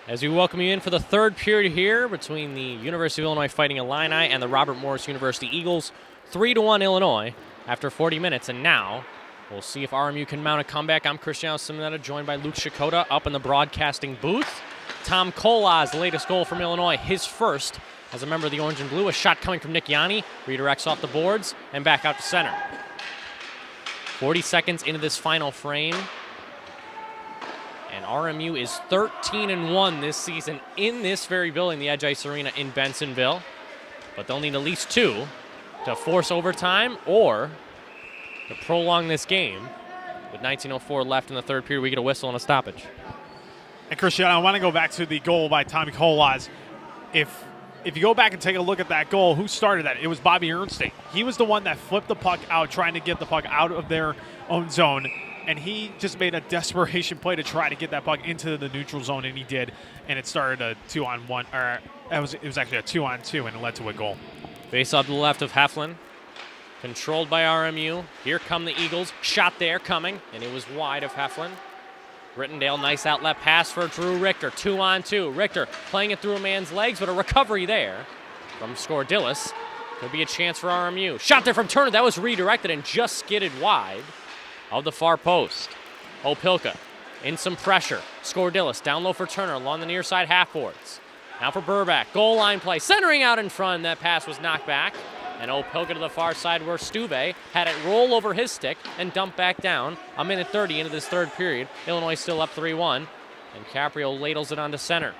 As we welcome you in for the third period here between the University of Illinois Fighting Illini and the Robert Morris University Eagles. 3-1 Illinois after 40 minutes. And now we'll see if RMU can mount a comeback. I'm Cristiano Simonetta, joined by Luke Shikoda up in the broadcasting booth. Tom Kolaz, the latest goal from Illinois, his first as a member of the Orange and Blue. A shot coming from Nick Yanni, redirects off the boards and back out to center. 40 seconds into this final frame. And RMU is 13-1 this season in this very building, the Edge Ice Arena in Bensonville. But they'll need at least two to force overtime or to prolong this game. With 19:04 left in the third period, we get a whistle and a stoppage. And Cristiano, I want to go back to the goal by Tommy Kolaz. If you go back and take a look at that goal, who started that? It was Bobby Ernstein. He was the one that flipped the puck out, trying to get the puck out of their own zone. And he just made a desperation play to try to get that puck into the neutral zone, and he did. And it started a 2-on-1, or it was actually a 2-on-2, and it led to a goal. Face off to the left of Heflin. Controlled by RMU. Here come the Eagles. Shot there coming, and it was wide of Heflin. Rittendale, nice outlet pass for Drew Richter. 2-on-2. Richter playing it through a man's legs, but a recovery there from Skordillis. Could be a chance for RMU. Shot there from Turner. That was redirected and just skidded wide of the far post. Opilka in some pressure. Skordillis down low for Turner along the near side half boards. Now for Burback. Goal line play. Centering out in front. That pass was knocked back. And Opilka to the far side where Stuve had it roll over his stick and dump back down. A minute 30 into this third period. Illinois still up 3-1. And Caprio ladles it onto center.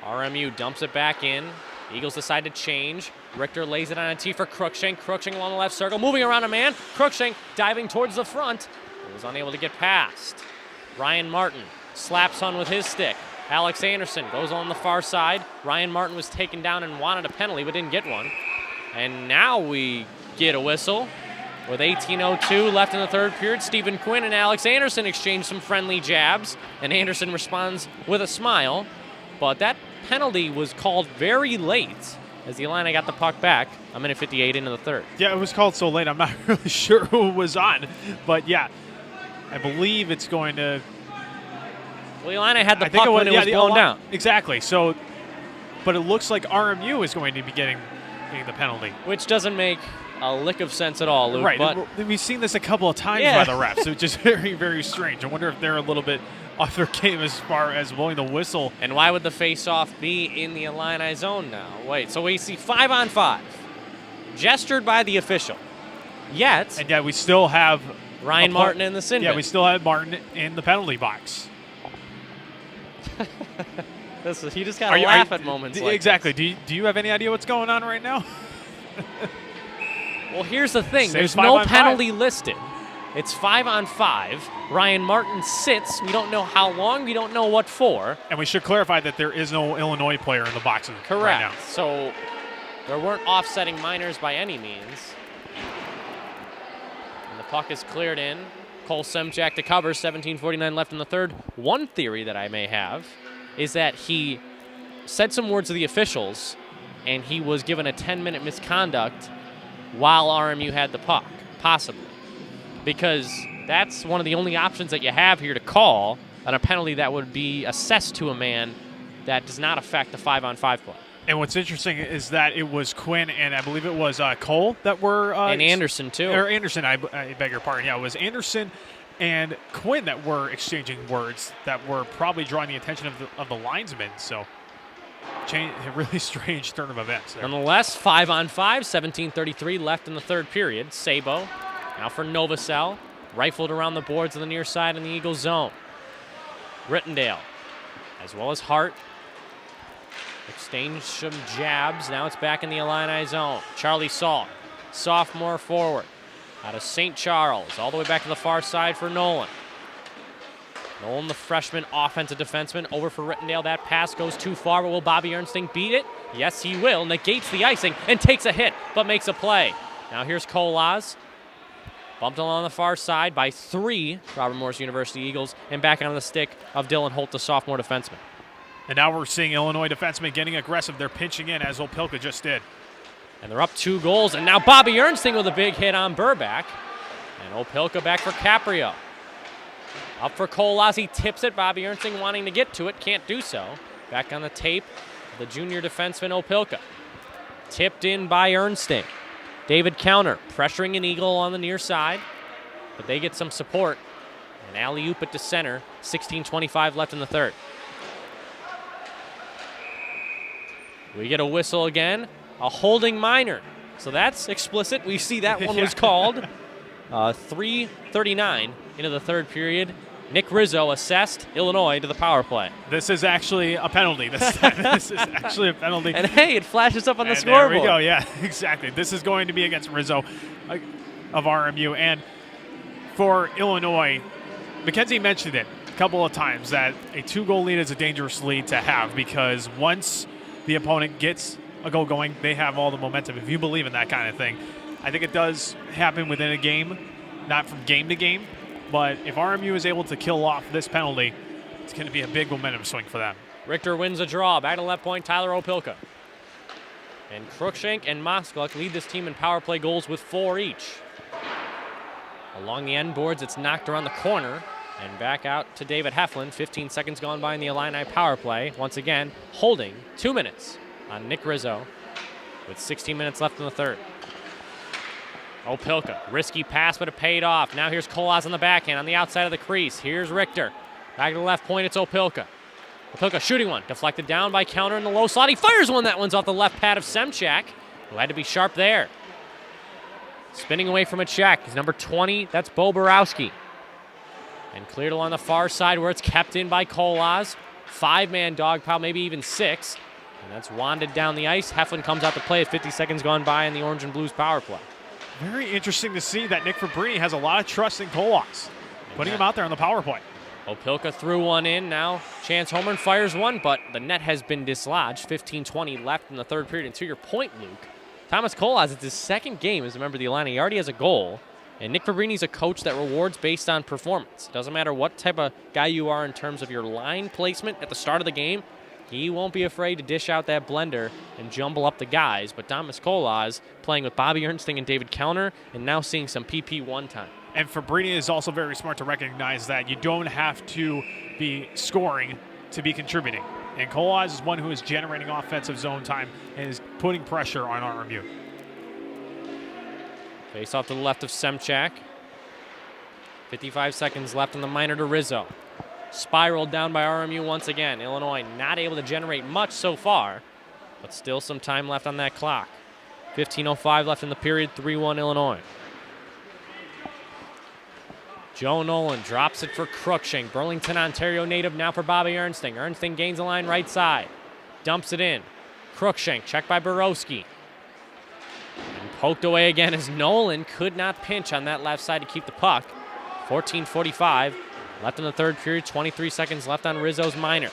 RMU dumps it back in. Eagles decide to change. Richter lays it on a tee for Cruikshank. Cruikshank along the left circle, moving around a man. Cruikshank diving towards the front. He was unable to get past. Ryan Martin slaps on with his stick. Alex Anderson goes on the far side. Ryan Martin was taken down and wanted a penalty, but didn't get one. And now we get a whistle. With 18:02 left in the third period, Stephen Quinn and Alex Anderson exchange some friendly jabs, and Anderson responds with a smile. But that penalty was called very late as the Illini got the puck back. A minute 58 into the third. Yeah, it was called so late. I'm not really sure who it was on. But, yeah, I believe it's going to... Well, the Illini had the puck when it was blown down. Exactly. So, but it looks like RMU is going to be getting the penalty. Which doesn't make a lick of sense at all, Luke. Right. But we've seen this a couple of times by the refs. It's just very, very strange. I wonder if they're a little bit off their game as far as blowing the whistle. And why would the face-off be in the Illini zone now? Wait, so we see 5-on-5. Gestured by the official. Yet... And yet we still have... Ryan Martin in the sin bin. Yeah, we still have Martin in the penalty box. You just got to laugh at moments like exactly. this. Do you have any idea what's going on right now? Well, here's the thing. There's no penalty listed. It's 5-on-5. Ryan Martin sits. We don't know how long. We don't know what for. And we should clarify that there is no Illinois player in the box right now. So there weren't offsetting minors by any means. And the puck is cleared in. Cole Semchak to cover. 17:49 left in the third. One theory that I may have is that he said some words to the officials and he was given a 10-minute misconduct while RMU had the puck, possibly. Because that's one of the only options that you have here to call on a penalty that would be assessed to a man that does not affect the 5-on-5 play. And what's interesting is that it was Quinn and I believe it was Cole that were... and Anderson, too. Or Anderson, I beg your pardon. Yeah, it was Anderson and Quinn that were exchanging words that were probably drawing the attention of the linesmen. So, a really strange turn of events there. Nonetheless, 5-on-5, 17:33 left in the third period. Sabo now for Novosel, rifled around the boards on the near side in the Eagles zone. Rittendale, as well as Hart, exchange some jabs. Now it's back in the Illini zone. Charlie Salk, sophomore forward, out of St. Charles, all the way back to the far side for Nolan. Nolan, the freshman offensive defenseman, over for Rittendale. That pass goes too far, but will Bobby Ernstein beat it? Yes, he will. Negates the icing and takes a hit, but makes a play. Now here's Kolaz. Bumped along the far side by 3 Robert Morris University Eagles, and back on the stick of Dylan Holt, the sophomore defenseman. And now we're seeing Illinois defensemen getting aggressive. They're pinching in, as Opilka just did. And they're up 2 goals, and now Bobby Ernstein with a big hit on Burback. And Opilka back for Caprio. Up for Kolas, he tips it. Bobby Ernsting wanting to get to it, can't do so. Back on the tape, the junior defenseman Opilka. Tipped in by Ernsting. David Counter pressuring an Eagle on the near side, but they get some support. An alley-oop it to center. 16:25 left in the third. We get a whistle again. A holding minor. So that's explicit. We see that one was called. 3:39 into the third period. Nick Rizzo assessed Illinois to the power play. This is actually a penalty. This is actually a penalty. And hey, it flashes up on the scoreboard. There we go. Yeah, exactly. This is going to be against Rizzo of RMU. And for Illinois, Mackenzie mentioned it a couple of times that a 2-goal lead is a dangerous lead to have, because once the opponent gets a goal going, they have all the momentum. If you believe in that kind of thing, I think it does happen within a game, not from game to game. But if RMU is able to kill off this penalty, it's going to be a big momentum swing for them. Richter wins a draw. Back to left point, Tyler Opilka. And Cruikshank and Moskluk lead this team in power play goals with 4 each. Along the end boards, it's knocked around the corner and back out to David Heflin. 15 seconds gone by in the Illini power play. Once again, holding 2 minutes on Nick Rizzo with 16 minutes left in the third. Opilka, risky pass, but it paid off. Now here's Kolas on the backhand on the outside of the crease. Here's Richter. Back to the left point, it's Opilka. Opilka shooting one, deflected down by Counter in the low slot. He fires one, that one's off the left pad of Semchak, who had to be sharp there. Spinning away from a check is number 20, that's Bo Borowski. And cleared along the far side where it's kept in by Kolas. 5-man dog pile, maybe even 6. And that's wanded down the ice. Heflin comes out to play at 50 seconds gone by in the Orange and Blues power play. Very interesting to see that Nick Fabrini has a lot of trust in Kolas, putting him out there on the power play. Opilka threw one in. Now Chance Holmgren fires one, but the net has been dislodged. 15:20 left in the third period. And to your point, Luke, Thomas Kolas, it's his second game as a member of the Illini. He already has a goal. And Nick Fabrini's a coach that rewards based on performance. Doesn't matter what type of guy you are in terms of your line placement at the start of the game. He won't be afraid to dish out that blender and jumble up the guys. But Thomas Kolas playing with Bobby Ernsting and David Counter and now seeing some PP1 time. And Fabrini is also very smart to recognize that you don't have to be scoring to be contributing. And Kolas is one who is generating offensive zone time and is putting pressure on RMU. Face off to the left of Semchak. 55 seconds left in the minor to Rizzo. Spiraled down by RMU once again. Illinois not able to generate much so far, but still some time left on that clock. 15:05 left in the period, 3-1 Illinois. Joe Nolan drops it for Cruikshank. Burlington, Ontario native now for Bobby Ernsting. Ernsting gains the line right side. Dumps it in. Cruikshank checked by Borowski. And poked away again as Nolan could not pinch on that left side to keep the puck. 14:45 left in the third period, 23 seconds left on Rizzo's minor.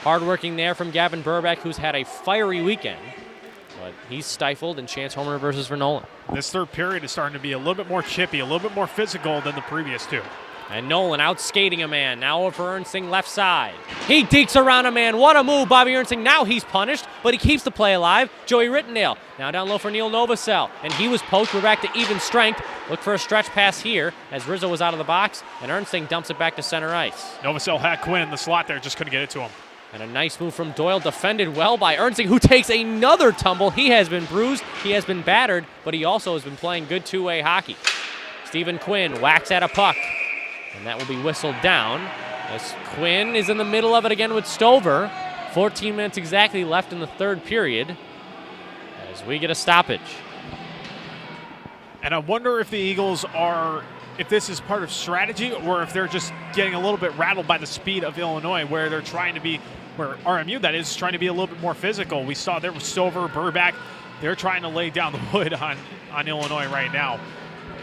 Hard working there from Gavin Burbeck, who's had a fiery weekend, but he's stifled, and Chance Homer reverses for Nolan. This third period is starting to be a little bit more chippy, a little bit more physical than the previous two. And Nolan out skating a man. Now over Ernsting left side. He dekes around a man. What a move, Bobby Ernsting. Now he's punished, but he keeps the play alive. Joey Rittendale now down low for Neil Novosel. And he was poked. We're back to even strength. Look for a stretch pass here as Rizzo was out of the box. And Ernsting dumps it back to center ice. Novosel had Quinn in the slot there, just couldn't get it to him. And a nice move from Doyle, defended well by Ernsting, who takes another tumble. He has been bruised. He has been battered, but he also has been playing good two-way hockey. Stephen Quinn whacks at a puck. And that will be whistled down as Quinn is in the middle of it again with Stover. 14 minutes exactly left in the third period as we get a stoppage. And I wonder if the Eagles are, if this is part of strategy or if they're just getting a little bit rattled by the speed of Illinois, where they're trying to be, where RMU, that is, trying to be a little bit more physical. We saw there with Stover, Burback. They're trying to lay down the wood on Illinois right now.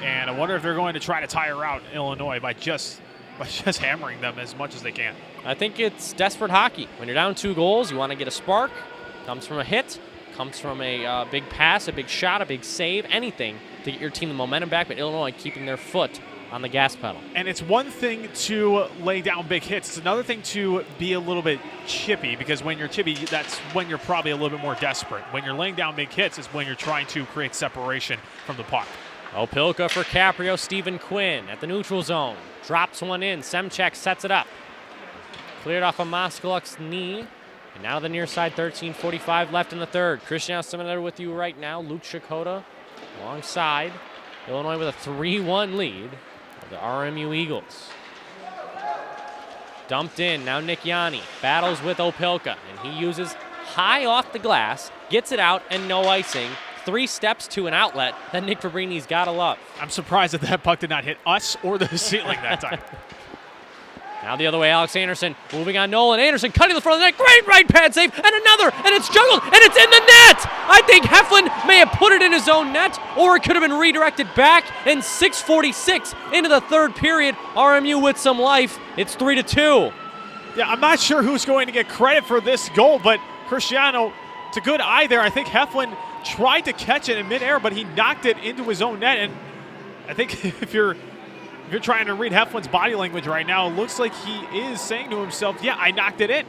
And I wonder if they're going to try to tire out Illinois by just hammering them as much as they can. I think it's desperate hockey. When you're down 2 goals, you want to get a spark. Comes from a hit, comes from a big pass, a big shot, a big save, anything to get your team the momentum back, but Illinois keeping their foot on the gas pedal. And it's one thing to lay down big hits. It's another thing to be a little bit chippy, because when you're chippy, that's when you're probably a little bit more desperate. When you're laying down big hits is when you're trying to create separation from the puck. Opilka for Caprio, Stephen Quinn at the neutral zone. Drops one in, Semchek sets it up. Cleared off of Moskaluk's knee. And now the near side, 13:45 left in the third. Christian Similar with you right now. Luke Shikoda alongside. Illinois with a 3-1 lead of the RMU Eagles. Dumped in, now Nick Yanni battles with Opilka, and he uses high off the glass, gets it out, and no icing. 3 steps to an outlet that Nick Fabrini's gotta love. I'm surprised that that puck did not hit us or the ceiling that time. Now the other way, Alex Anderson moving on Nolan. Anderson cutting the front of the net. Great right pad save, and another, and it's juggled, and it's in the net! I think Heflin may have put it in his own net, or it could have been redirected back, and 6:46 into the third period. RMU with some life. It's 3-2. Yeah, I'm not sure who's going to get credit for this goal, but Cristiano, it's a good eye there. I think Heflin tried to catch it in midair, but he knocked it into his own net, and I think if you're trying to read Heflin's body language right now, it looks like he is saying to himself, yeah, I knocked it in.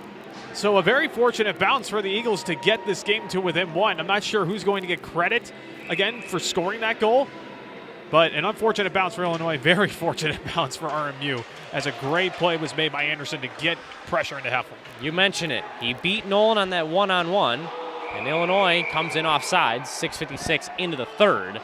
So a very fortunate bounce for the Eagles to get this game to within 1. I'm not sure who's going to get credit, again, for scoring that goal, but an unfortunate bounce for Illinois, very fortunate bounce for RMU, as a great play was made by Anderson to get pressure into Heflin. You mentioned it. He beat Nolan on that one-on-one, and Illinois comes in offsides, 6:56 into the third.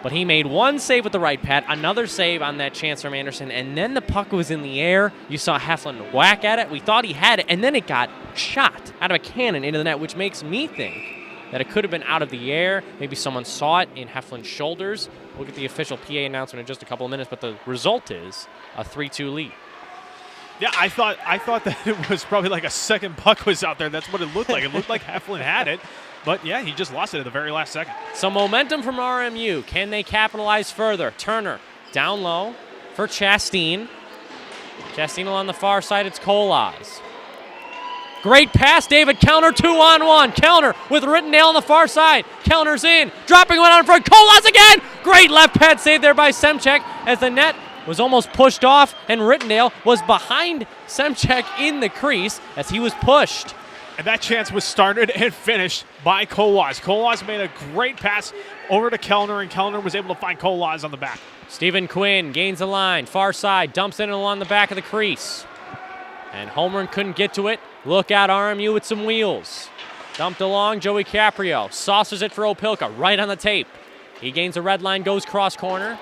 But he made one save with the right pad, another save on that chance from Anderson, and then the puck was in the air. You saw Heflin whack at it. We thought he had it, and then it got shot out of a cannon into the net, which makes me think that it could have been out of the air. Maybe someone saw it in Heflin's shoulders. We'll get the official PA announcement in just a couple of minutes, but the result is a 3-2 lead. Yeah, I thought that it was probably like a second puck was out there. That's what it looked like. It looked like Heflin had it. But, yeah, he just lost it at the very last second. Some momentum from RMU. Can they capitalize further? Turner down low for Chastain. Chastain on the far side. It's Kolas. Great pass, David. Counter 2-on-1. Counter with Rittendale on the far side. Counter's in. Dropping one out in front. Kolas again. Great left pad save there by Semchek as the net was almost pushed off, and Rittendale was behind Semchek in the crease as he was pushed. And that chance was started and finished by Kolas. Kolas made a great pass over to Kellner, and Kellner was able to find Kolas on the back. Stephen Quinn gains the line, far side, dumps it along the back of the crease. And Holmgren couldn't get to it. Look out, RMU with some wheels. Dumped along, Joey Caprio. Saucers it for Opilka, right on the tape. He gains the red line, goes cross corner.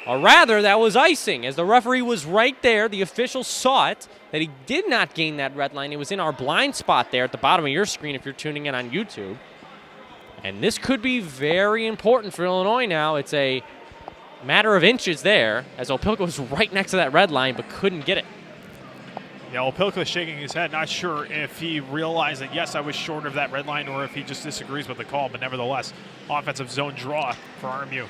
Or rather, that was icing, as the referee was right there. The official saw it, that he did not gain that red line. It was in our blind spot there at the bottom of your screen if you're tuning in on YouTube. And this could be very important for Illinois now. It's a matter of inches there, as Opilka was right next to that red line but couldn't get it. Yeah, Opilka is shaking his head, not sure if he realized that, yes, I was short of that red line, or if he just disagrees with the call. But nevertheless, offensive zone draw for RMU.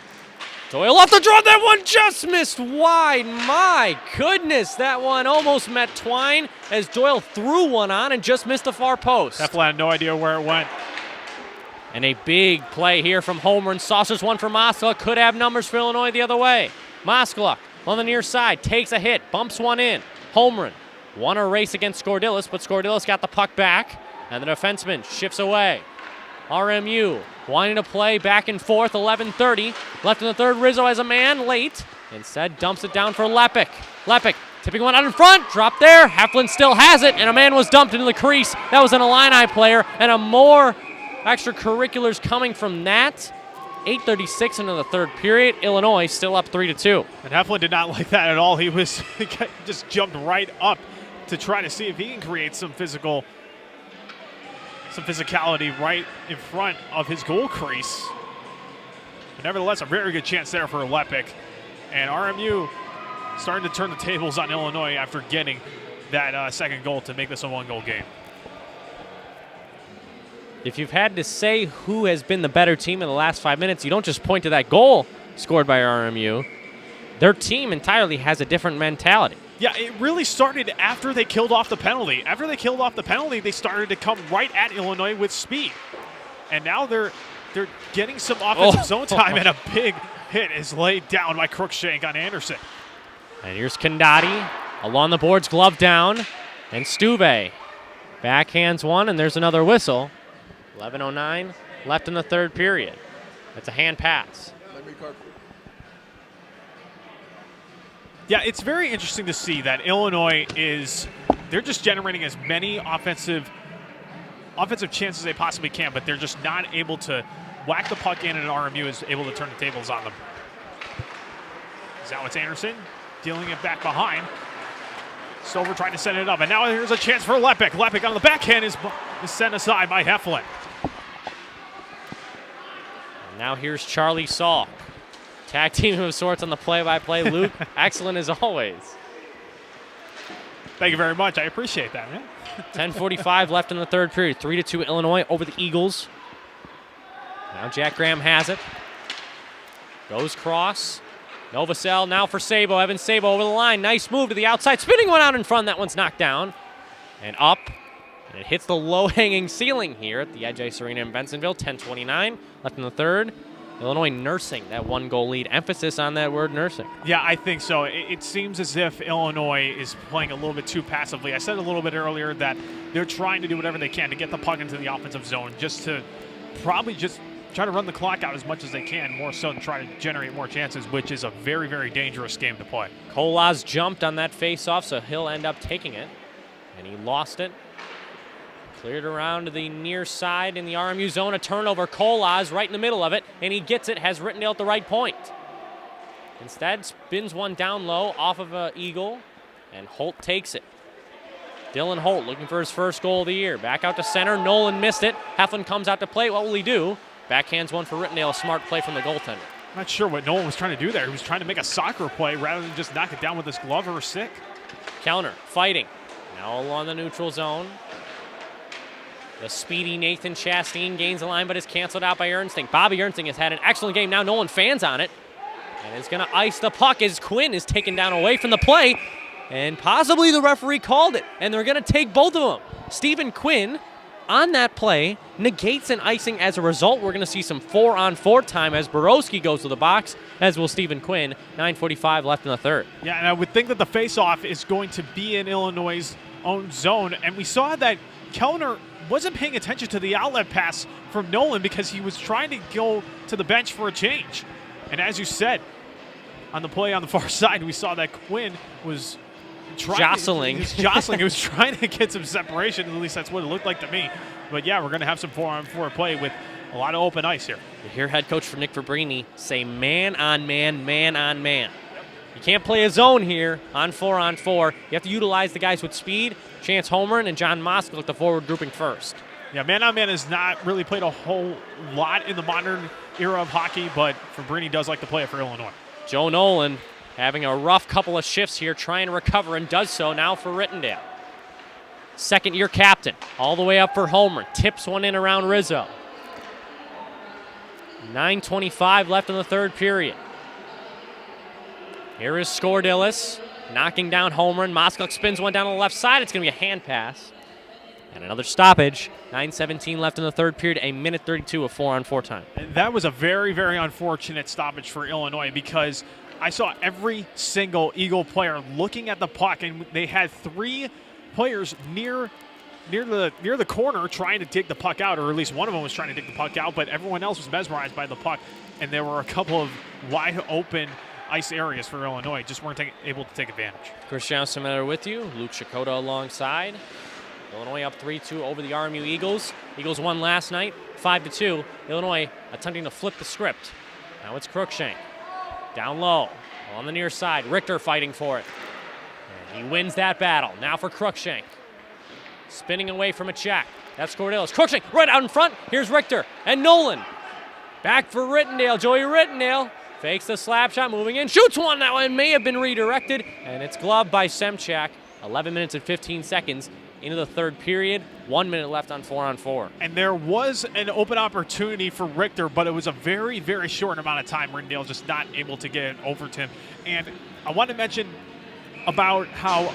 Doyle off the draw. That one just missed wide. My goodness, that one almost met Twine as Doyle threw one on and just missed the far post. Heflin had no idea where it went. And a big play here from Holmgren. Saucers one for Moskaluk. Could have numbers for Illinois the other way. Moskaluk on the near side takes a hit, bumps one in. Holmgren won a race against Skordilis, but Skordilis got the puck back, and the defenseman shifts away. RMU wanting to play back and forth, 11:30. Left in the third, Rizzo has a man late. Instead, dumps it down for Lepic. Lepic tipping one out in front, drop there. Heflin still has it, and a man was dumped into the crease. That was an Illini player, and a more extracurriculars coming from that. 8:36 into the third period. Illinois still up 3-2. And Heflin did not like that at all. He just jumped right up to try to see if he can create some physicality right in front of his goal crease. But nevertheless, a very good chance there for Lepic. And RMU starting to turn the tables on Illinois after getting that second goal to make this a one-goal game. If you've had to say who has been the better team in the last 5 minutes, you don't just point to that goal scored by RMU. Their team entirely has a different mentality. Yeah, it really started after they killed off the penalty. After they killed off the penalty, they started to come right at Illinois with speed. And now they're getting some offensive zone time, and a big hit is laid down by Crookshank on Anderson. And here's Kandati along the boards, glove down, and Stuve backhands one, and there's another whistle. 11:09 left in the third period. That's a hand pass. Yeah, it's very interesting to see that Illinois they're just generating as many offensive chances as they possibly can, but they're just not able to whack the puck in, and RMU is able to turn the tables on them. Now it's Anderson dealing it back behind. Stover trying to set it up, and now here's a chance for Lepik. Lepik on the backhand is sent aside by Heflin. And now here's Charlie Salk. Tag team of sorts on the play-by-play. Luke, excellent as always. Thank you very much. I appreciate that, man. 10:45 left in the third period. 3-2 Illinois over the Eagles. Now Jack Graham has it. Goes cross. Novosel now for Sabo. Evan Sabo over the line. Nice move to the outside. Spinning one out in front. That one's knocked down. And up. And it hits the low-hanging ceiling here at the Edge Ice Arena in Bensonville. 10:29 left in the third. Illinois nursing that one-goal lead. Emphasis on that word, nursing. Yeah, I think so. It seems as if Illinois is playing a little bit too passively. I said a little bit earlier that they're trying to do whatever they can to get the puck into the offensive zone, just to probably just try to run the clock out as much as they can, more so than try to generate more chances, which is a very, very dangerous game to play. Kolas jumped on that face-off, so he'll end up taking it. And he lost it. Cleared around to the near side in the RMU zone. A turnover. Kolas right in the middle of it, and he gets it. Has Rittendale at the right point. Instead, spins one down low off of an Eagle, and Holt takes it. Dylan Holt looking for his first goal of the year. Back out to center. Nolan missed it. Heflin comes out to play. What will he do? Backhands one for Rittendale. A smart play from the goaltender. I'm not sure what Nolan was trying to do there. He was trying to make a soccer play rather than just knock it down with his glove or stick. Counter. Fighting. Now along the neutral zone. The speedy Nathan Chastain gains the line, but is canceled out by Ernstine. Bobby Ernstine has had an excellent game. Now Nolan fans on it. And is going to ice the puck as Quinn is taken down away from the play. And possibly the referee called it. And they're going to take both of them. Stephen Quinn on that play negates an icing. As a result, we're going to see some 4-on-4 time as Borowski goes to the box, as will Stephen Quinn. 9:45 left in the third. Yeah, and I would think that the faceoff is going to be in Illinois' own zone. And we saw that Kellner wasn't paying attention to the outlet pass from Nolan because he was trying to go to the bench for a change. And as you said, on the play on the far side, we saw that Quinn was jostling. He was trying to get some separation. At least that's what it looked like to me. But yeah, we're going to have some 4-on-4 play with a lot of open ice here. You hear head coach for Nick Fabrini say man on man, man on man. You can't play a zone here on 4-on-4. You have to utilize the guys with speed. Chance Holmgren and John Moskal at the forward grouping first. Yeah, man-on-man has not really played a whole lot in the modern era of hockey, but Fabrini does like to play it for Illinois. Joe Nolan having a rough couple of shifts here, trying to recover, and does so now for Rittendale. Second-year captain, all the way up for Holmgren. Tips one in around Rizzo. 9:25 left in the third period. Here is Skordillis knocking down Holmgren. Moskal spins one down on the left side. It's going to be a hand pass. And another stoppage. 9:17 left in the third period. 1:32 of 4-on-4 time. That was a very, very unfortunate stoppage for Illinois because I saw every single Eagle player looking at the puck, and they had three players near the corner trying to dig the puck out, or at least one of them was trying to dig the puck out, but everyone else was mesmerized by the puck, and there were a couple of wide open ice areas for Illinois. Just weren't able to take advantage. Christian Semedo with you. Luke Shikoda alongside. Illinois up 3-2 over the RMU Eagles. Eagles won last night, 5-2. Illinois attempting to flip the script. Now it's Crookshank. Down low, on the near side. Richter fighting for it. And he wins that battle. Now for Crookshank. Spinning away from a check. That's Skordillis. Crookshank right out in front. Here's Richter and Nolan. Back for Rittendale. Joey Rittendale fakes the slap shot, moving in. Shoots one. That one may have been redirected. And it's gloved by Semchak. 11 minutes and 15 seconds into the third period. 1 minute left on 4-on-4. And there was an open opportunity for Richter, but it was a very, very short amount of time. Rittendale just not able to get it over to him. And I want to mention about how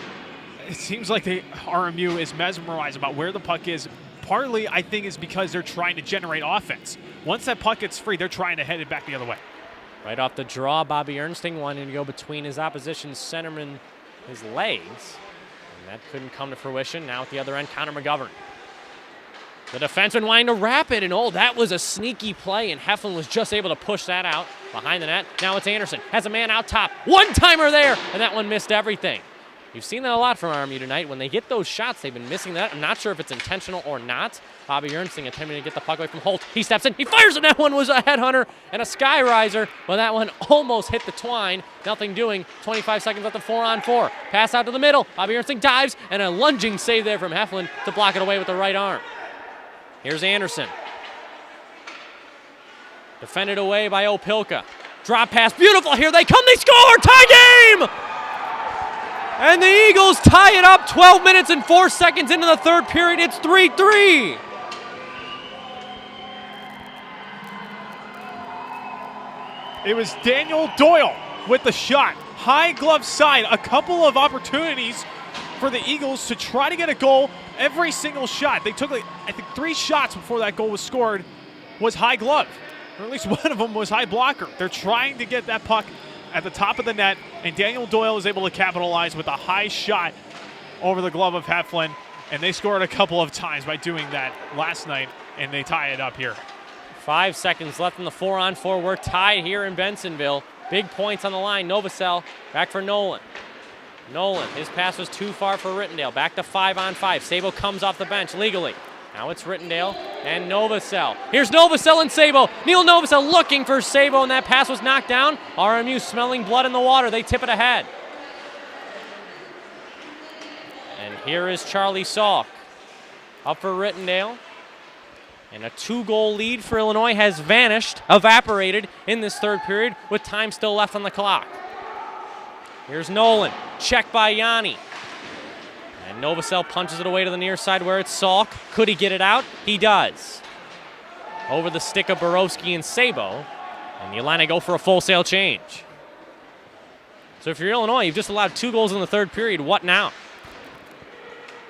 it seems like the RMU is mesmerized about where the puck is. Partly, I think, is because they're trying to generate offense. Once that puck gets free, they're trying to head it back the other way. Right off the draw, Bobby Ernstine wanting to go between his opposition centerman, his legs. And that couldn't come to fruition. Now at the other end, Connor McGovern. The defenseman wanting to wrap it, and oh, that was a sneaky play, and Heflin was just able to push that out behind the net. Now it's Anderson, has a man out top. One-timer there, and that one missed everything. You've seen that a lot from RMU tonight. When they get those shots, they've been missing that. I'm not sure if it's intentional or not. Bobby Ernstine attempting to get the puck away from Holt. He steps in, he fires, and that one was a headhunter and a sky riser. Well, that one almost hit the twine. Nothing doing. 25 seconds left, the 4-on-4. Pass out to the middle. Bobby Ernstine dives, and a lunging save there from Heflin to block it away with the right arm. Here's Anderson. Defended away by Opilka. Drop pass, beautiful, here they come, they score, tie game! And the Eagles tie it up 12 minutes and 4 seconds into the third period. It's 3-3. It was Daniel Doyle with the shot. High glove side, a couple of opportunities for the Eagles to try to get a goal. Every single shot, they took, I think, 3 shots before that goal was scored, was high glove. Or at least one of them was high blocker. They're trying to get that puck at the top of the net, and Daniel Doyle is able to capitalize with a high shot over the glove of Heflin, and they scored a couple of times by doing that last night, and they tie it up here. 5 seconds left in the 4-on-4. We're tied here in Bensonville. Big points on the line. Novosel back for Nolan. Nolan, his pass was too far for Rittendale. Back to 5-on-5. Sabo comes off the bench legally. Now it's Rittendale and Novosel. Here's Novosel and Sabo. Neil Novosel looking for Sabo, and that pass was knocked down. RMU smelling blood in the water. They tip it ahead. And here is Charlie Salk up for Rittendale. And a 2-goal lead for Illinois has vanished, evaporated in this third period with time still left on the clock. Here's Nolan, checked by Yanni. And Novosel punches it away to the near side where it's Salk. Could he get it out? He does. Over the stick of Borowski and Sabo. And the Illini go for a full sail change. So if you're Illinois, you've just allowed 2 goals in the third period. What now?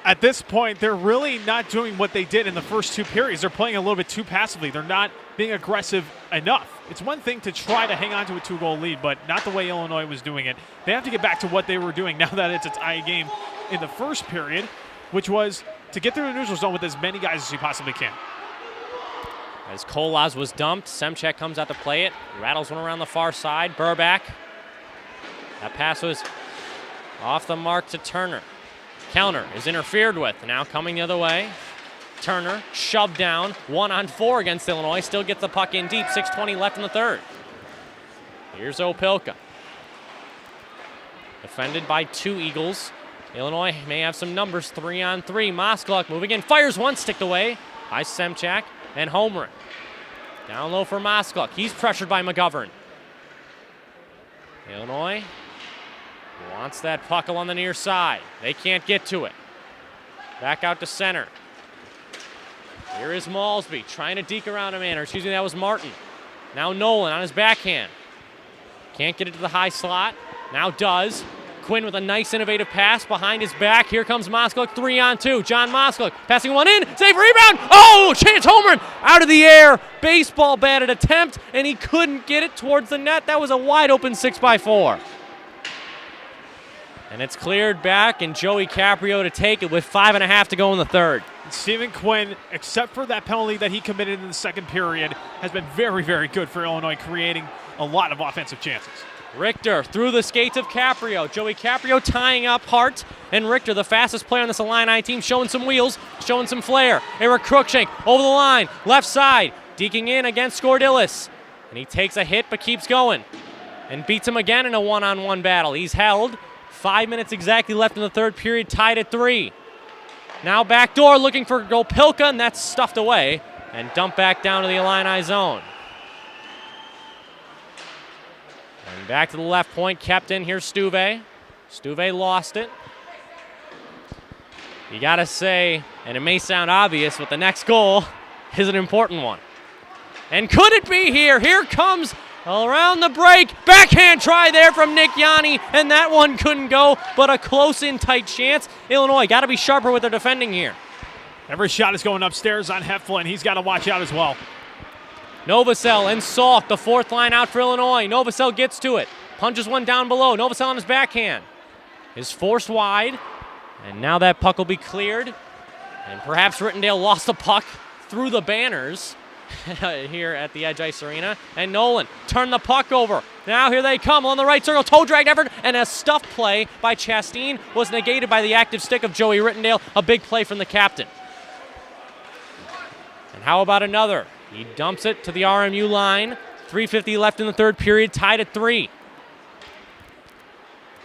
At this point, they're really not doing what they did in the first 2 periods. They're playing a little bit too passively. They're not being aggressive enough. It's one thing to try to hang on to a 2-goal lead, but not the way Illinois was doing it. They have to get back to what they were doing now that it's a tie game in the first period, which was to get through the neutral zone with as many guys as you possibly can. As Kolaz was dumped, Semchek comes out to play it. Rattles one around the far side. Burback. That pass was off the mark to Turner. Counter is interfered with. Now coming the other way. Turner shoved down. 1-on-4 against Illinois. Still gets the puck in deep. 6:20 left in the third. Here's Opilka. Defended by 2 Eagles. Illinois may have some numbers. 3-on-3. Moskluk moving in. Fires one. Sticked away by Semchak and Homerin. Down low for Moskluk. He's pressured by McGovern. Illinois wants that puck along the near side. They can't get to it. Back out to center. Here is Malsby trying to deke around a man, or excuse me, that was Martin. Now Nolan on his backhand. Can't get it to the high slot. Now does. Quinn with a nice innovative pass behind his back. Here comes Moskluk, 3-on-2. John Moskluk passing one in. Save, rebound. Oh, chance, Homerin out of the air. Baseball batted attempt, and he couldn't get it towards the net. That was a wide open 6x4. And it's cleared back, and Joey Caprio to take it with 5.5 to go in the third. Stephen Quinn, except for that penalty that he committed in the second period, has been very, very good for Illinois, creating a lot of offensive chances. Richter through the skates of Caprio. Joey Caprio tying up Hart, and Richter, the fastest player on this Illini team, showing some wheels, showing some flair. Eric Cruikshank over the line, left side, deking in against Skordillis. And he takes a hit but keeps going and beats him again in a 1-on-1 battle. He's held. 5 minutes exactly left in the third period, tied at 3. Now backdoor looking for Opilka, and that's stuffed away and dumped back down to the Illini zone. And back to the left point, kept in. Here's Stuve. Stuve lost it. You gotta say, and it may sound obvious, but the next goal is an important one. And could it be here? Here comes around the break. Backhand try there from Nick Yanni, and that one couldn't go, but a close-in tight chance. Illinois got to be sharper with their defending here. Every shot is going upstairs on Heflin. He's got to watch out as well. Novosel and Salk, the fourth line out for Illinois. Novosel gets to it. Punches one down below. Novosel on his backhand. Is forced wide, and now that puck will be cleared. And perhaps Rittendale lost the puck through the banners here at the Edge Ice Arena. And Nolan turned the puck over. Now here they come on the right circle. Toe drag effort and a stuff play by Chastain was negated by the active stick of Joey Rittendale. A big play from the captain. And how about another? He dumps it to the RMU line. 3:50 left in the third period, tied at 3.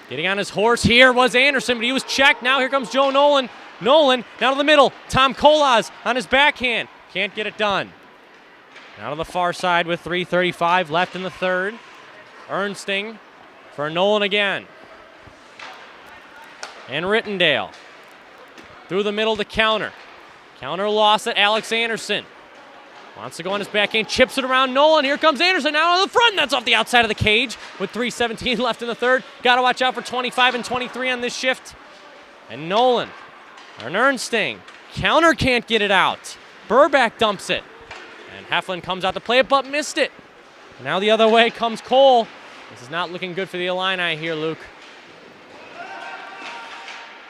Getting on his horse here was Anderson, but he was checked. Now here comes Joe Nolan. Nolan down to the middle. Tom Kolas on his backhand. Can't get it done. Now to the far side with 3:35 left in the third. Ernsting for Nolan again. And Rittendale through the middle to counter. Counter loss at Alex Anderson. Wants to go on his backhand, chips it around Nolan. Here comes Anderson now on the front, and that's off the outside of the cage with 3:17 left in the third. Got to watch out for 25 and 23 on this shift. And Nolan, or Ernsting, counter can't get it out. Burback dumps it. And Heflin comes out to play it, but missed it. Now the other way comes Cole. This is not looking good for the Illini here, Luke.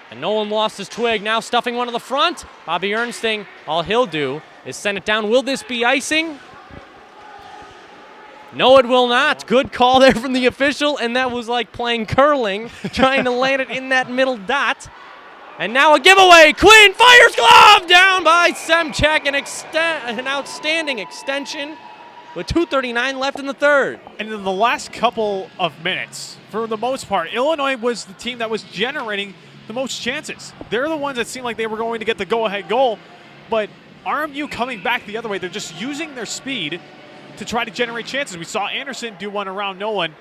And Nolan lost his twig, now stuffing one to the front. Bobby Ernsting, all he'll do is send it down. Will this be icing? No, it will not. Good call there from the official, and that was like playing curling, trying to land it in that middle dot. And now a giveaway. Quinn fires glove down by Semchek, an outstanding extension with 2:39 left in the third. And in the last couple of minutes, for the most part, Illinois was the team that was generating the most chances. They're the ones that seemed like they were going to get the go-ahead goal, but RMU coming back the other way, they're just using their speed to try to generate chances. We saw Anderson do one around Nolan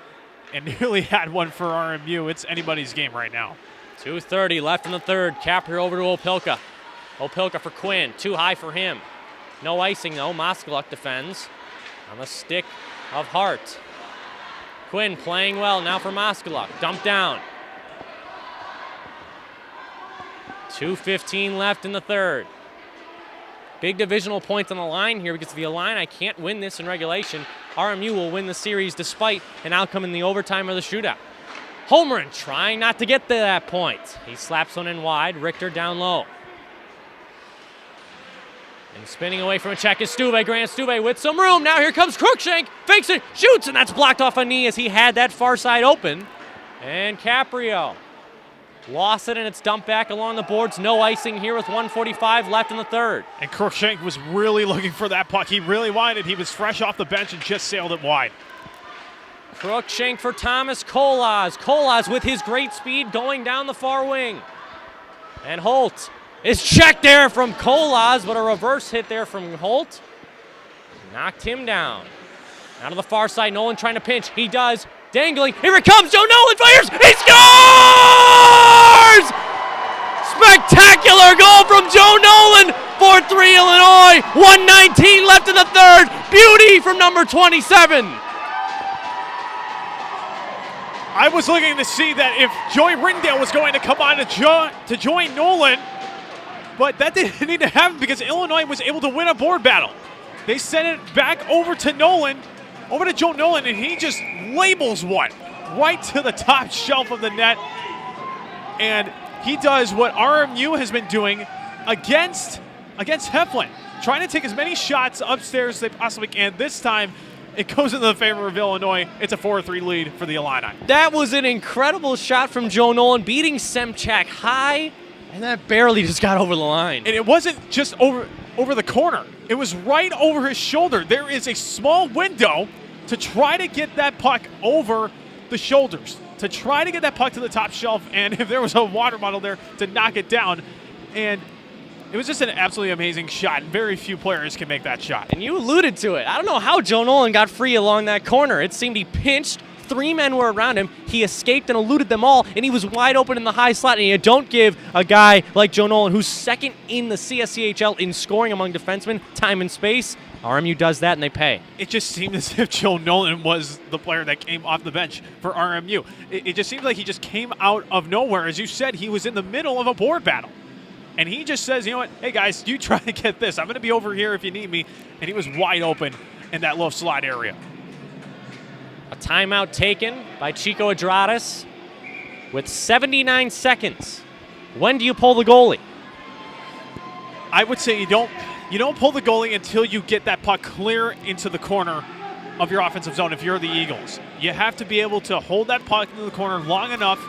and nearly had one for RMU. It's anybody's game right now. 2:30 left in the third. Capper over to Opilka. Opilka for Quinn. Too high for him. No icing, though. Moskaluk defends on the stick of Hart. Quinn playing well now for Moskaluk. Dump down. 2:15 left in the third. Big divisional points on the line here because if the Illini can't win this in regulation, RMU will win the series despite an outcome in the overtime or the shootout. Holmgren trying not to get to that point. He slaps one in wide. Richter down low. And spinning away from a check is Stuve. Grant Stuve with some room. Now here comes Cruikshank. Fakes it, shoots, and that's blocked off a knee as he had that far side open. And Caprio lost it, and it's dumped back along the boards. No icing here with 1:45 left in the third. And Cruikshank was really looking for that puck. He really wanted it. He was fresh off the bench and just sailed it wide. Cruikshank for Thomas Kolas. Kolas with his great speed going down the far wing. And Holt is checked there from Kolas, but a reverse hit there from Holt knocked him down. Now to the far side, Nolan trying to pinch. He does. Dangling. Here it comes. Joe Nolan fires. He scores! Spectacular goal from Joe Nolan. 4-3 Illinois. 1:19 left in the third. Beauty from number 27. I was looking to see that if Joey Rittendale was going to come on to join Nolan, but that didn't need to happen because Illinois was able to win a board battle. They sent it back over to Nolan, over to Joe Nolan, and he just labels one right to the top shelf of the net. And he does what RMU has been doing against Heflin, trying to take as many shots upstairs as they possibly can. This time, it goes into the favor of Illinois. It's a 4-3 lead for the Illini. That was an incredible shot from Joe Nolan, beating Semchak high, and that barely just got over the line. And it wasn't just over the corner. It was right over his shoulder. There is a small window to try to get that puck over the shoulders, to try to get that puck to the top shelf, and if there was a water bottle there, to knock it down. And it was just an absolutely amazing shot. Very few players can make that shot. And you alluded to it. I don't know how Joe Nolan got free along that corner. It seemed he pinched. 3 men were around him. He escaped and eluded them all, and he was wide open in the high slot. And you don't give a guy like Joe Nolan, who's second in the CSCHL in scoring among defensemen, time and space. RMU does that, and they pay. It just seemed as if Joe Nolan was the player that came off the bench for RMU. It just seemed like he just came out of nowhere. As you said, he was in the middle of a board battle. And he just says, you know what, hey guys, you try to get this. I'm going to be over here if you need me. And he was wide open in that low slot area. A timeout taken by Chico Adradas with 79 seconds. When do you pull the goalie? I would say you don't You don't pull the goalie until you get that puck clear into the corner of your offensive zone if you're the Eagles. You have to be able to hold that puck into the corner long enough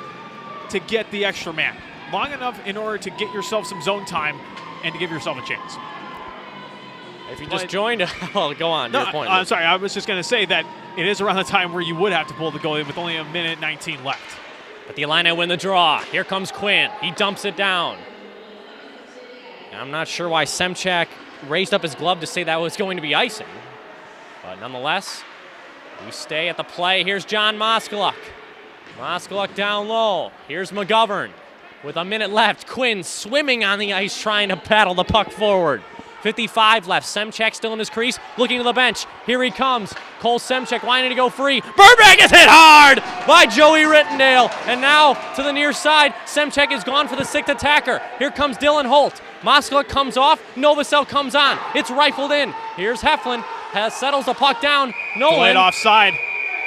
to get the extra man. Long enough in order to get yourself some zone time and to give yourself a chance. If you just joined, well, go on. No, your point. I'm sorry. I was just going to say that it is around the time where you would have to pull the goalie with only a minute 19 left. But the Illini win the draw. Here comes Quinn. He dumps it down. And I'm not sure why Semchak raised up his glove to say that was going to be icing. But nonetheless, we stay at the play. Here's John Moskaluk. Moskaluk down low. Here's McGovern. With a minute left, Quinn swimming on the ice trying to paddle the puck forward. 55 left. Semchak still in his crease, looking to the bench. Here he comes. Cole Semchak wanting to go free. Burbank is hit hard by Joey Rittendale. And now to the near side, Semchak is gone for the sixth attacker. Here comes Dylan Holt. Moskaluk comes off. Novosel comes on. It's rifled in. Here's Heflin. Settles the puck down. Nolan. Delayed offside.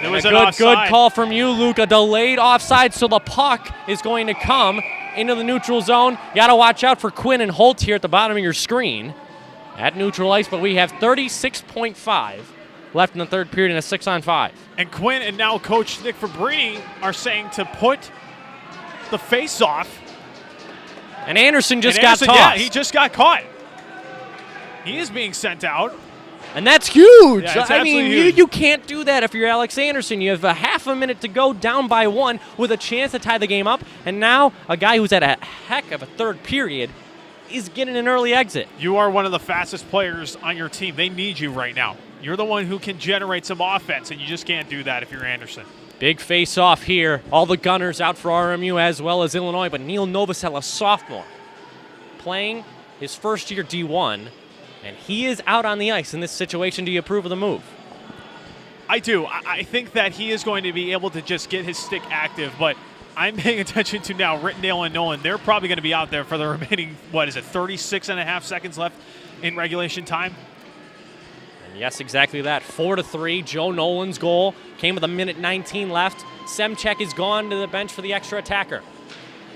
It was a good call from you, Luke. A delayed offside, so the puck is going to come into the neutral zone. You got to watch out for Quinn and Holt here at the bottom of your screen at neutral ice, but we have 36.5 left in the third period in a 6-on-5. And Quinn and now Coach Nick Fabrini are saying to put the face-off. And Anderson got tossed. Yeah, he just got caught. He is being sent out. And that's huge. Yeah, I mean, huge. You can't do that if you're Alex Anderson. You have a half a minute to go, down by one, with a chance to tie the game up. And now a guy who's at a heck of a third period is getting an early exit. You are one of the fastest players on your team. They need you right now. You're the one who can generate some offense, and you just can't do that if you're Anderson. Big face-off here. All the gunners out for RMU as well as Illinois, but Neil Novosel, a sophomore, playing his first year D1, and he is out on the ice in this situation. Do you approve of the move? I do. I think that he is going to be able to just get his stick active, but I'm paying attention to now Rittendale and Nolan. They're probably going to be out there for the remaining, 36 and a half seconds left in regulation time. And yes, exactly that. 4-3. Joe Nolan's goal came with a minute 19 left. Semchak is gone to the bench for the extra attacker.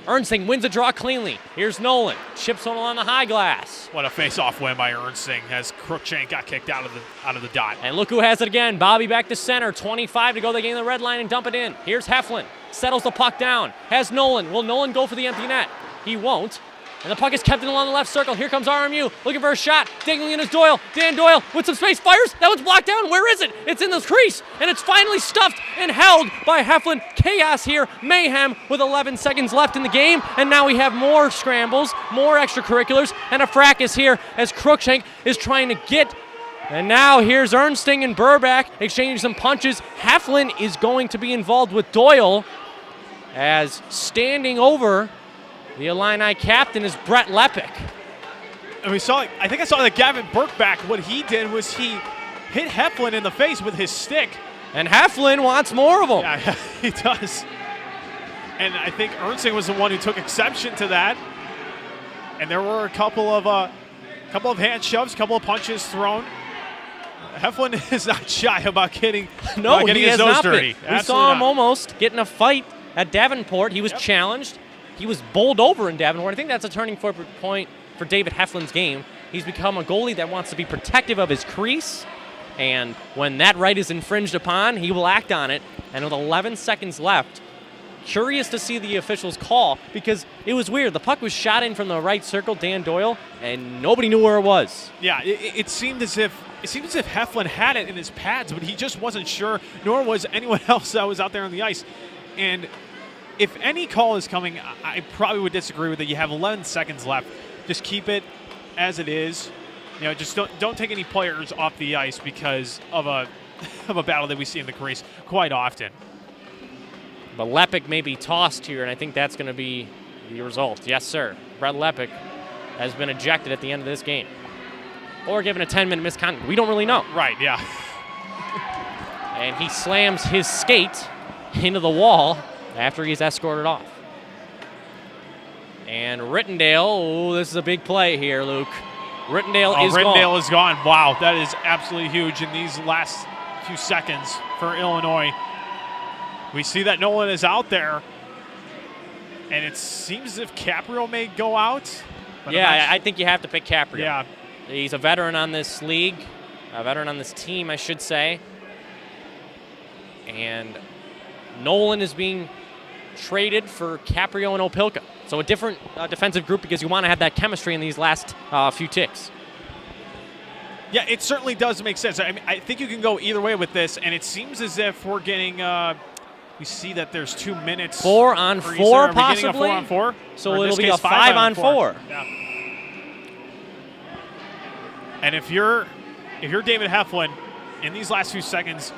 Ernsting wins the draw cleanly. Here's Nolan. Chips one along the high glass. What a face-off win by Ernsting as Cruikshank got kicked out of the dot. And look who has it again. Bobby back to center. 25 to go. They gain the red line and dump it in. Here's Heflin. Settles the puck down. Has Nolan. Will Nolan go for the empty net? He won't. And the puck is kept in along the left circle. Here comes RMU, looking for a shot. Dangling in is Doyle. Dan Doyle with some space, fires. That was blocked down. Where is it? It's in the crease, and it's finally stuffed and held by Heflin. Chaos here, mayhem with 11 seconds left in the game. And now we have more scrambles, more extracurriculars, and a fracas here as Cruikshank is trying to get. And now here's Ernsting and Burback exchanging some punches. Heflin is going to be involved with Doyle as standing over the Illini captain is Brett Lepic. And I think I saw that Gavin Burkback, what he did was he hit Heflin in the face with his stick. And Heflin wants more of them. Yeah, he does. And I think Ernsting was the one who took exception to that. And there were a couple of hand shoves, a couple of punches thrown. Heflin is not shy about getting his nose dirty. We saw him almost get in a fight at Davenport. He was challenged. He was bowled over in Davenport. I think that's a turning point for David Heflin's game. He's become a goalie that wants to be protective of his crease, and when that right is infringed upon, he will act on it. And with 11 seconds left, curious to see the officials call, because it was weird. The puck was shot in from the right circle, Dan Doyle, and nobody knew where it was. Yeah, it seemed as if Heflin had it in his pads, but he just wasn't sure, nor was anyone else that was out there on the ice. And if any call is coming, I probably would disagree with it. You have 11 seconds left. Just keep it as it is. You know, just don't take any players off the ice because of a battle that we see in the crease quite often. But Lepic may be tossed here, and I think that's going to be the result. Yes, sir. Brett Lepic has been ejected at the end of this game. Or given a 10-minute misconduct. We don't really know. Right, yeah. And he slams his skate into the wall after he's escorted off. And Rittendale, this is a big play here, Luke. Rittendale is gone. Wow, that is absolutely huge in these last few seconds for Illinois. We see that Nolan is out there, and it seems as if Caprio may go out. Yeah, I think you have to pick Caprio. Yeah. He's a veteran on this league, a veteran on this team, I should say. And Nolan is being traded for Caprio and Opilka. So a different defensive group because you want to have that chemistry in these last few ticks. Yeah, it certainly does make sense. I mean, I think you can go either way with this, and it seems as if we're getting we see that there's 2 minutes. 4 on 4, possibly? A 4 on 4? So it'll be a 5 on 4. Yeah. And if you're David Heflin, in these last few seconds,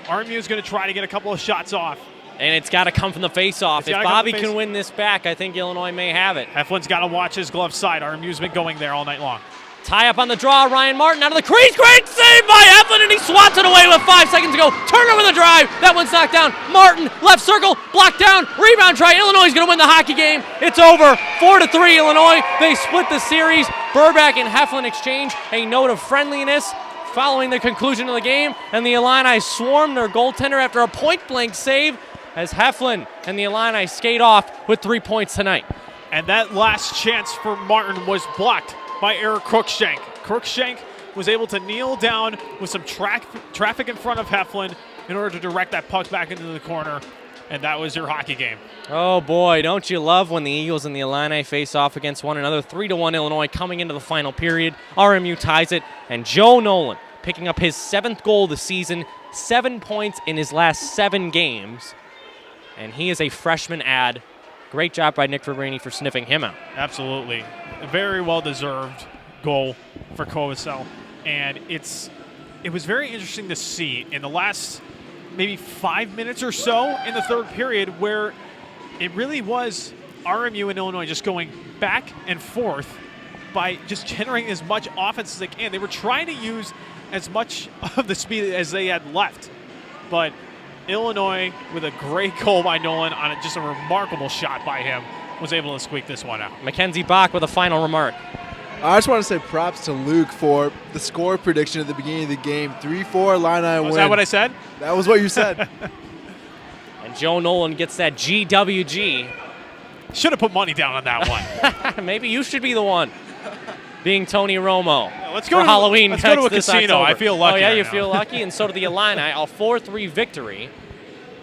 RMU is going to try to get a couple of shots off. And it's got to come from the face-off. If Bobby can win this back, I think Illinois may have it. Heflin's got to watch his glove side. RMU's been going there all night long. Tie up on the draw, Ryan Martin out of the crease. Great save by Heflin, and he swats it away with 5 seconds to go. Turnover the drive. That one's knocked down. Martin, left circle, blocked down. Rebound try. Illinois is going to win the hockey game. It's over. 4-3 Illinois. They split the series. Burback and Heflin exchange a note of friendliness following the conclusion of the game, and the Illini swarm their goaltender after a point-blank save as Heflin and the Illini skate off with 3 points tonight. And that last chance for Martin was blocked by Eric Crookshank. Crookshank was able to kneel down with some traffic in front of Heflin in order to direct that puck back into the corner, and that was your hockey game. Oh boy, don't you love when the Eagles and the Illini face off against one another. 3-1 Illinois coming into the final period. RMU ties it, and Joe Nolan picking up his 7th goal of the season, 7 points in his last 7 games, and he is a freshman add. Great job by Nick Fabrini for sniffing him out. Absolutely. A very well-deserved goal for Kovacel. And it was very interesting to see in the last maybe 5 minutes or so in the third period where it really was RMU and Illinois just going back and forth by just generating as much offense as they can. They were trying to use as much of the speed as they had left. But Illinois, with a great goal by Nolan on just a remarkable shot by him, was able to squeak this one out. Mackenzie Bach with a final remark. I just want to say props to Luke for the score prediction at the beginning of the game. 3-4, Illini win. Was that what I said? That was what you said. And Joe Nolan gets that GWG. Should have put money down on that one. Maybe you should be the one, being Tony Romo. Yeah, let's go for Halloween. Let's go to a this casino. October. I feel lucky. Oh, yeah, right you now. feel lucky, and so do the Illini. A 4-3 victory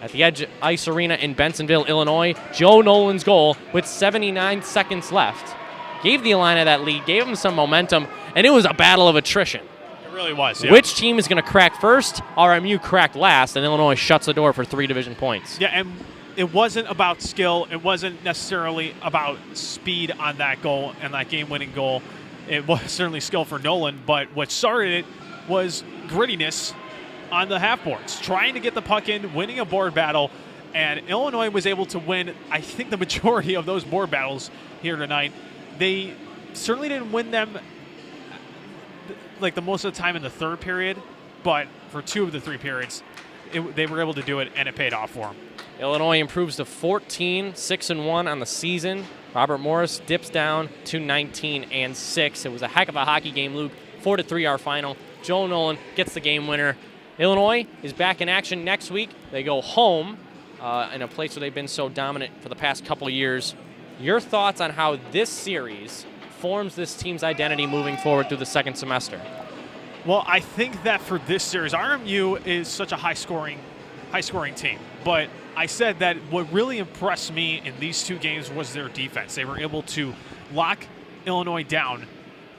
at the Edge Ice Arena in Bensonville, Illinois. Joe Nolan's goal with 79 seconds left gave the Illini that lead, gave them some momentum, and it was a battle of attrition. It really was. Yeah. Which team is going to crack first? RMU cracked last, and Illinois shuts the door for 3 division points. Yeah, and it wasn't about skill. It wasn't necessarily about speed on that goal and that game-winning goal. It was certainly skill for Nolan, but what started it was grittiness on the half-boards, trying to get the puck in, winning a board battle, and Illinois was able to win, I think, the majority of those board battles here tonight. They certainly didn't win them like the most of the time in the third period, but for 2 of the 3 periods, they were able to do it, and it paid off for them. Illinois improves to 14, 6-1 on the season. Robert Morris dips down to 19-6. It was a heck of a hockey game, Luke. 4-3 our final. Joe Nolan gets the game winner. Illinois is back in action next week. They go home in a place where they've been so dominant for the past couple years. Your thoughts on how this series forms this team's identity moving forward through the second semester? Well, I think that for this series, RMU is such a high-scoring team. But I said that what really impressed me in these 2 games was their defense. They were able to lock Illinois down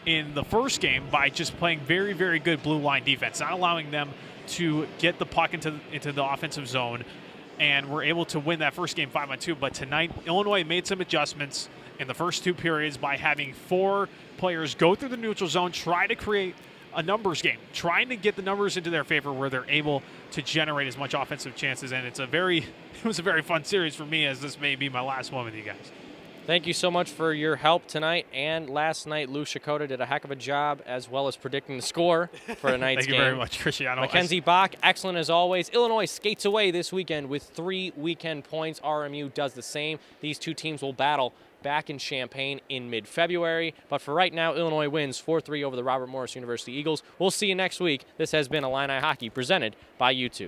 in the first game by just playing very, very good blue line defense, not allowing them to get the puck into the offensive zone, and were able to win that first game 5-2. But tonight, Illinois made some adjustments in the first 2 periods by having 4 players go through the neutral zone, try to create a numbers game, trying to get the numbers into their favor where they're able to generate as much offensive chances. And it was a very fun series for me, as this may be my last one with you guys. Thank you so much for your help tonight and last night. Lou Shakota did a heck of a job, as well as predicting the score for tonight's game. Thank you very much, Cristiano. Mackenzie Bach, excellent as always. Illinois skates away this weekend with 3 weekend points. RMU does the same. These 2 teams will battle back in Champaign in mid-February. But for right now, Illinois wins 4-3 over the Robert Morris University Eagles. We'll see you next week. This has been Illini Hockey presented by YouTube.